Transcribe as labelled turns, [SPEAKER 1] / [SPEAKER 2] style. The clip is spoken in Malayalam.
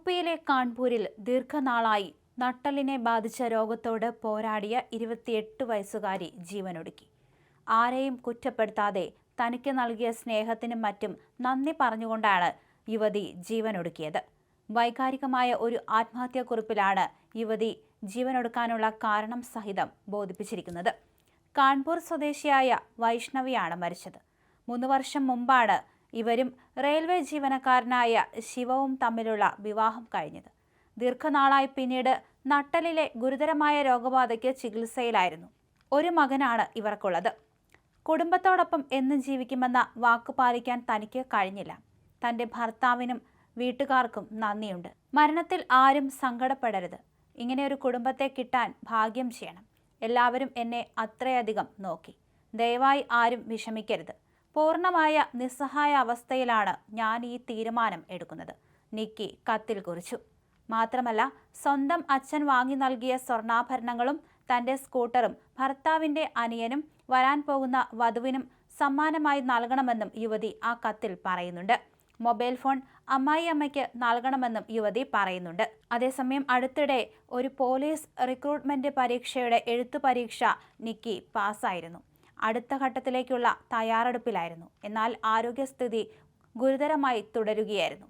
[SPEAKER 1] യുപിയിലെ കാൺപൂരിൽ ദീർഘനാളായി നട്ടെല്ലിനെ ബാധിച്ച രോഗത്തോട് പോരാടിയ 28 വയസ്സുകാരി ജീവനൊടുക്കി. ആരെയും കുറ്റപ്പെടുത്താതെ തനിക്ക് നൽകിയ സ്നേഹത്തിനും മറ്റും നന്ദി പറഞ്ഞുകൊണ്ടാണ് യുവതി ജീവനൊടുക്കിയത്. വൈകാരികമായ ഒരു ആത്മഹത്യാക്കുറിപ്പിലാണ് യുവതി ജീവനൊടുക്കാനുള്ള കാരണം സഹിതം ബോധിപ്പിച്ചിരിക്കുന്നത്. കാൺപൂർ സ്വദേശിയായ വൈഷ്ണവിയാണ് മരിച്ചത്. 3 വർഷം മുമ്പാണ് ഇവരും റെയിൽവേ ജീവനക്കാരനായ ശിവവും തമ്മിലുള്ള വിവാഹം കഴിഞ്ഞത്. ദീർഘനാളായി പിന്നീട് നട്ടെല്ലിലെ ഗുരുതരമായ രോഗബാധയ്ക്ക് ചികിത്സയിലായിരുന്നു. ഒരു മകനാണ് ഇവർക്കുള്ളത്. കുടുംബത്തോടൊപ്പം എന്നും ജീവിക്കുമെന്ന വാക്കു പാലിക്കാൻ തനിക്ക് കഴിഞ്ഞില്ല. തന്റെ ഭർത്താവിനും വീട്ടുകാർക്കും നന്ദിയുണ്ട്. മരണത്തിൽ ആരും സങ്കടപ്പെടരുത്. ഇങ്ങനെയൊരു കുടുംബത്തെ കിട്ടാൻ ഭാഗ്യം ചെയ്യണം. എല്ലാവരും എന്നെ അത്രയധികം നോക്കി. ദയവായി ആരും വിഷമിക്കരുത്. പൂർണ്ണമായ നിസ്സഹായ അവസ്ഥയിലാണ് ഞാൻ ഈ തീരുമാനം എടുക്കുന്നത്, നിക്കി കത്തിൽ കുറിച്ചു. മാത്രമല്ല, സ്വന്തം അച്ഛൻ വാങ്ങി നൽകിയ സ്വർണ്ണാഭരണങ്ങളും തന്റെ സ്കൂട്ടറും ഭർത്താവിന്റെ അനിയനും വരാൻ പോകുന്ന വധുവിനും സമ്മാനമായി നൽകണമെന്നും യുവതി ആ കത്തിൽ പറയുന്നുണ്ട്. മൊബൈൽ ഫോൺ അമ്മായിയമ്മയ്ക്ക് നൽകണമെന്നും യുവതി പറയുന്നുണ്ട്. അതേസമയം അടുത്തിടെ ഒരു പോലീസ് റിക്രൂട്ട്മെന്റ് പരീക്ഷയുടെ എഴുത്തു പരീക്ഷ നിക്കി പാസ്സായിരുന്നു. അടുത്ത ഘട്ടത്തിലേക്കുള്ള തയ്യാറെടുപ്പിലായിരുന്നു. എന്നാൽ ആരോഗ്യസ്ഥിതി ഗുരുതരമായി തുടരുകയായിരുന്നു.